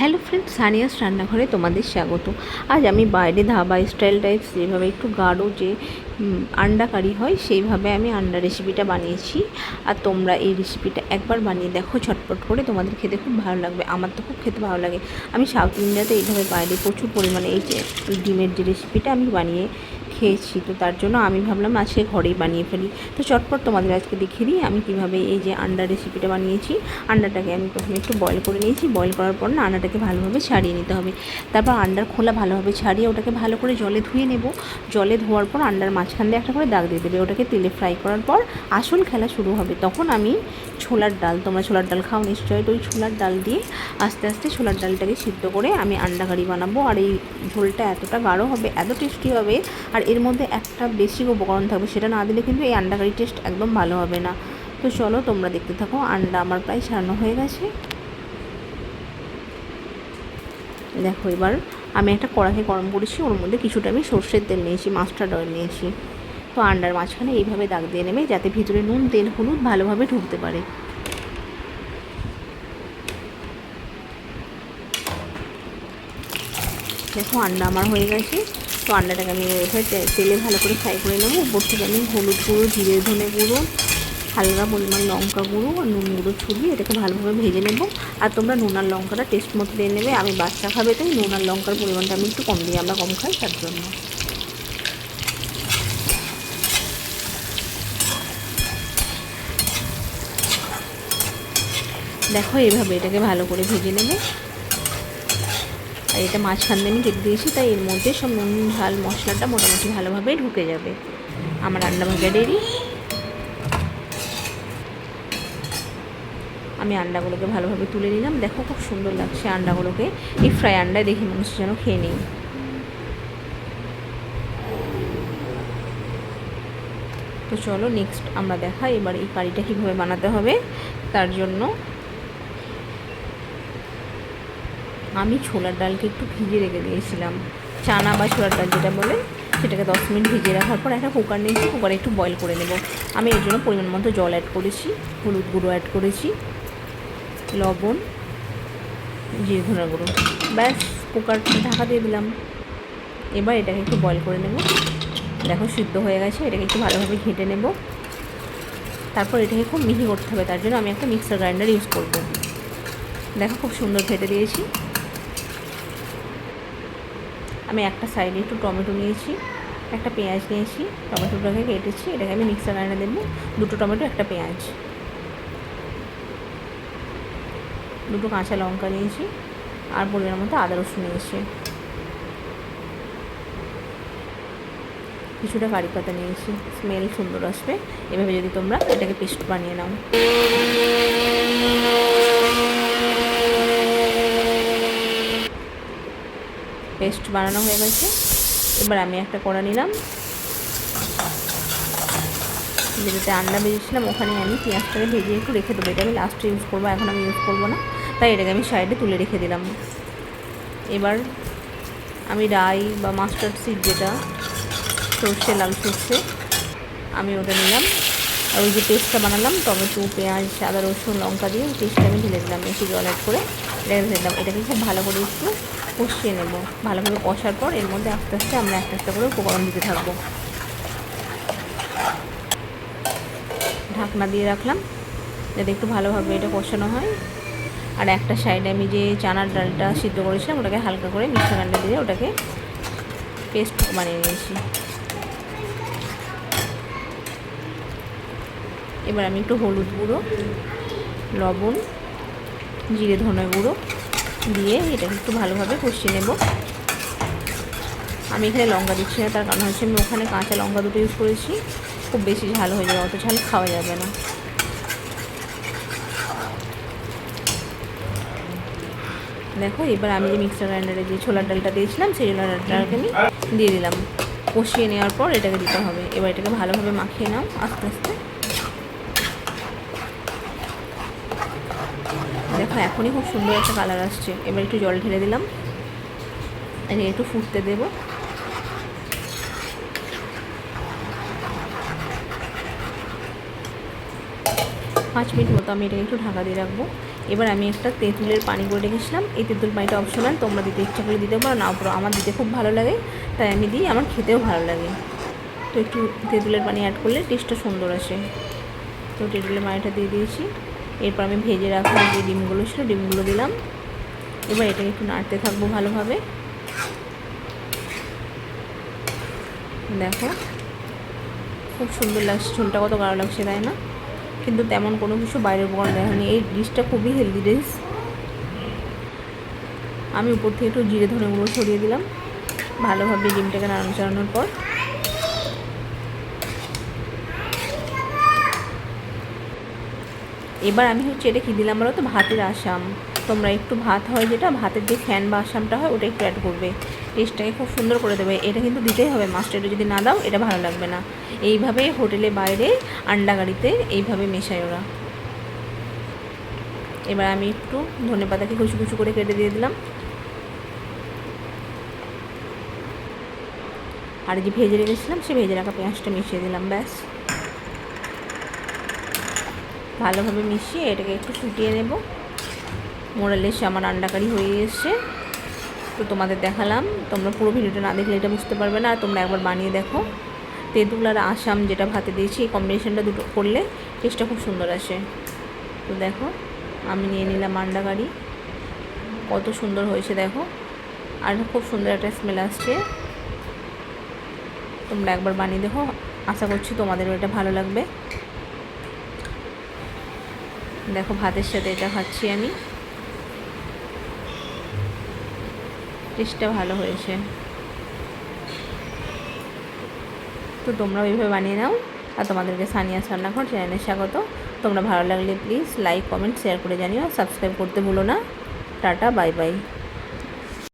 Hello friends, Sania's রান্নাঘরে তোমাদের স্বাগত। আজ আমি বাইরে ধাবা স্টাইল টাইপ যেভাবে একটু গাঢ় যে আন্ডা কারি হয় সেইভাবে আমি আন্ডা রেসিপিটা বানিয়েছি। আর তোমরা এই রেসিপিটা একবার বানিয়ে দেখো, ছটপট করে, তোমাদের খেতে খুব ভালো লাগবে। আমার তো খুব খেতে ভালো লাগে। আমি সাউথ ইন্ডিয়াতে এইভাবে বাইরে প্রচুর পরিমাণে এই যে ডিমের যে রেসিপিটা আমি বানিয়ে খেয়েছি, তো তার জন্য আমি ভাবলাম আজকে ঘরেই বানিয়ে ফেলি। তো চটপট তোমাদের আজকে দেখিয়ে দিই আমি কীভাবে এই যে আন্ডা রেসিপিটা বানিয়েছি। আন্ডাটাকে আমি প্রথমে একটু বয়েল করে নিয়েছি। বয়েল করার পর না আন্ডাটাকে ভালোভাবে ছাড়িয়ে নিতে হবে। তারপর আন্ডার খোলা ভালোভাবে ছাড়িয়ে ওটাকে ভালো করে জলে ধুয়ে নেব। জলে ধোয়ার পর আন্ডার মাঝখান দিয়ে একটা করে দাগ দিয়ে দেবে। ওটাকে তেলে ফ্রাই করার পর আসল খেলা শুরু হবে। তখন আমি ছোলার ডাল, তোমরা ছোলার ডাল খাও নিশ্চয়ই, তো ওই ছোলার ডাল দিয়ে আস্তে আস্তে ছোলার ডালটাকে সিদ্ধ করে আমি আন্ডা কারি বানাবো। আর এই ঝোলটা এতটা গাঢ় হবে, এত টেস্টি হবে। আর এর মধ্যে একটা বেশি উপকরণ থাকবে, সেটা না দিলে কিন্তু এই আন্ডা কারি টেস্ট একদম ভালো হবে না। তো চলো তোমরা দেখতে থাকো। আন্ডা আমার প্রায় ছাড়ানো হয়ে গেছে। দেখো, এবার আমি একটা কড়াই গরম করেছি, ওর মধ্যে কিছুটা আমি সর্ষের তেল নিয়েছি, মাস্টার্ড অয়েল নিয়েছি। তো আন্ডার মাঝখানে এইভাবে দাগ দিয়ে নেবে, যাতে ভিতরে নুন, তেল, হলুদ ভালোভাবে ঢুকতে পারে। দেখো আন্ডা আমার হয়ে গেছে। তো আন্ডাটাকে আমি এভাবে তেলে ভালো করে ফ্রাই করে নেবো। উপর থেকে আমি হলুদ গুঁড়ো, জিরে ধনে গুঁড়ো, হালকা পরিমাণ লঙ্কা গুঁড়ো আর নুন গুঁড়ো ছড়িয়ে এটাকে ভালোভাবে ভেজে নেব। আর তোমরা নুন আর লঙ্কাটা টেস্ট মতো দিয়ে নেবে। আমি বাচ্চা খাবে, তাই নুন আর লঙ্কার পরিমাণটা আমি একটু কম দিই, আমরা কম খাই তার জন্য। দেখো এইভাবে এটাকে ভালো করে ভেজে নেবে। আর এটা মাঝখান দিয়ে আমি কেটে দিয়েছি, তাই এর মধ্যে সব নুন ঝাল মশলাটা মোটামুটি ভালোভাবে ঢুকে যাবে। আমার রান্না ভাজা রেডি। আমি আন্ডাগুলোকে ভালোভাবে তুলে নিলাম। দেখো খুব সুন্দর লাগছে আন্ডাগুলোকে। এই ফ্রাই আন্ডায় দেখে মনে হচ্ছে যেন খেয়ে নিই। তো চলো নেক্সট আমরা দেখাই এবার এই কারিটা কীভাবে বানাতে হবে। তার জন্য আমি ছোলার ডালকে একটু ভিজিয়ে রেখে দিয়েছিলাম, চানা বা ছোলার ডাল যেটা বলে, সেটাকে 10 মিনিট ভিজিয়ে রাখার পর একটা কুকার নিয়েছি। কুকারে একটু বয়েল করে নেব। আমি এর জন্য পরিমাণ মতো জল অ্যাড করেছি, হলুদ গুঁড়ো অ্যাড করেছি, লবণ, জিরে ধনে গুঁড়ো। ব্যাস, কুকারটা ঢাকা দিয়ে দিলাম। এবার এটাকে একটু বয়েল করে নেব। দেখো সিদ্ধ হয়ে গেছে। এটাকে একটু ভালোভাবে ঘেঁটে নেব। তারপর এটাকে খুব মিহি করতে হবে, তার জন্য আমি একটা মিক্সার গ্রাইন্ডার ইউজ করব। দেখো খুব সুন্দর ঘেঁটে দিয়েছি। আমি একটা সাইডে একটু টমেটো নিয়েছি, একটা পেঁয়াজ নিয়েছি, টমেটোটাকে কেটেছি। এটাকে আমি মিক্সার গ্রাইন্ডারে দেবো। 2টো টমেটো, একটা পেঁয়াজ, 2টো কাঁচা লঙ্কা নিয়েছি, আর পরিমাণ মতো আদা রসুন নিয়েছি, কিছুটা কারি পাতা নিয়েছি। স্মেল সুন্দর আসবে এভাবে যদি তোমরা এটাকে পেস্ট বানিয়ে নাও। পেস্ট বানানো হয়ে গেছে। এবার আমি একটা কড়া নিলাম, যেটাতে আন্ডা ভেজেছিলাম ওখানে আমি পেঁয়াজটাকে ভেজে একটু রেখে দেবো। এটা আমি লাস্টে ইউজ করবো, এখন আমি ইউজ করবো না, তাই এটাকে আমি সাইডে তুলে রেখে দিলাম। এবার আমি রাই বা মাস্টার্ড সিড, যেটা সর্ষে, লাল সর্ষে, আমি ওটা নিলাম। আর ওই যে পেস্টটা বানালাম টমেটো, পেঁয়াজ, আদা রসুন, লঙ্কা দিয়ে ওই পেস্টটা আমি ঢেলে দিলাম, একটু জল অ্যাড করে এটাকে ঢেলে দিলাম। এটাকে খুব ভালো করে একটু কষিয়ে নেব। ভালোভাবে কষার পর এর মধ্যে আস্তে আস্তে আমরা একটা একটা করে উপকরণ দিতে থাকবো। ঢাকনা দিয়ে রাখলাম যাতে একটু ভালোভাবে এটা কষানো হয়। আর একটা সাইডে আমি যে চানার ডালটা সিদ্ধ করেছিলাম ওটাকে হালকা করে মিক্সার গ্রাইন্ডার দিয়ে ওটাকে পেস্ট বানিয়ে নিয়েছি। এবার আমি একটু হলুদ গুঁড়ো, লবণ, জিরে ধনে গুঁড়ো দিয়ে এটাকে একটু ভালোভাবে কষিয়ে নেব। আমি এখানে লঙ্কা দিচ্ছি না, তার কারণ হচ্ছে আমি ওখানে কাঁচা লঙ্কা 2টো ইউজ করেছি। খুব বেশি ঝাল হয়ে যাবে, অত ঝাল খাওয়া যাবে না। দেখো এবার আমি যে মিক্সার গ্রাইন্ডারে যে ছোলার ডালটা দিয়েছিলাম সেই ছোলার ডালটাকে আমি দিয়ে দিলাম। কষিয়ে নেওয়ার পর এটাকে দিতে হবে। এবার এটাকে ভালোভাবে মাখিয়ে নাও আস্তে আস্তে। দেখো এখনই খুব সুন্দর একটা কালার আসছে। এবার একটু জল ঢেলে দিলাম, একটু ফুটতে দেবো। 5 মিনিট মতো আমি এটাকে একটু ঢাকা দিয়ে রাখবো। এবার আমি একটা তেঁতুলের পানি করে রেখেছিলাম। এই তেঁতুল পানিটা অপশনাল, তোমরা দিতে ইচ্ছা করে দিতে পারো, নাও পারো। আমার দিতে খুব ভালো লাগে, তাই আমি দিই, আমার খেতেও ভালো লাগে। তো একটু তেঁতুলের পানি অ্যাড করলে টেস্টটা সুন্দর আসে। তো তেঁতুলের পানিটা দিয়ে দিয়েছি। এরপর আমি ভেজে রাখা যে ডিমগুলো ছিল, ডিমগুলো দিলাম। এবার এটাকে একটু নাড়তে থাকবো ভালোভাবে। দেখো খুব সুন্দর লাগছে, ঝোলটা কত গাঢ় লাগছে, তাই না? কিন্তু তেমন কোনো কিছু বাইরের উপকরণ দেওয়া হয়নি। এই ডিশটা খুবই হেলদি ডিশ। আমি উপর থেকে একটু জিরে ধনে গুঁড়ো ছড়িয়ে দিলাম ভালোভাবে ডিমটাকে নাড়ানো চাড়ানোর পর। এবার আমি এটা কী দিলাম বলো তো, ভাতের আসাম। তোমরা একটু ভাত হয় যেটা, ভাতের যে ফ্যান বা আসামটা হয়, ওটা একটু অ্যাড করবে, টেস্টটাকে খুব সুন্দর করে দেবে। এটা কিন্তু দিতেই হবে মাস্ট, এটা যদি না দাও এটা ভালো লাগবে না। এইভাবে হোটেলে বাইরে আন্ডা কারিতে এইভাবে মেশায় ওরা। এবার আমি একটু ধনেপাতাকে কুচু কুচু করে কেটে দিয়ে দিলাম। আর যে ভেজে রেখেছিলাম সেই ভেজে রাখা পেঁয়াজটা মিশিয়ে দিলাম। ব্যাস, ভালোভাবে মিশিয়ে এটাকে একটু ফুটিয়ে নেব। মোরালেস আমার আন্ডা কারি হয়ে এসছে। তো তোমাদের দেখালাম, তোমরা পুরো ভিডিওটা না দেখলে এটা বুঝতে পারবে না। আর তোমরা একবার বানিয়ে দেখো। তেঁতুল আর আসাম যেটা ভাতে দিয়েছি, এই কম্বিনেশনটা দুটো করলে টেস্টটা খুব সুন্দর আসে। তো দেখো আমি নিয়ে নিলাম আন্ডা কারি, কত সুন্দর হয়েছে দেখো, আর খুব সুন্দর একটা স্মেল আসছে। তোমরা একবার বানিয়ে দেখো, আশা করছি তোমাদেরও এটা ভালো লাগবে। দেখো ভাতের সাথে এটা খাচ্ছি আমি, টেস্টটা ভালো হয়েছে। তো তোমরাও এইভাবে বানিয়ে নাও। আর তোমাদেরকে সানিয়াস রান্নাঘর চ্যানেলে স্বাগত। তোমরা ভালো লাগলে প্লিজ লাইক কমেন্ট শেয়ার করে জানিও, সাবস্ক্রাইব করতে ভুলো না। Tata, bye bye.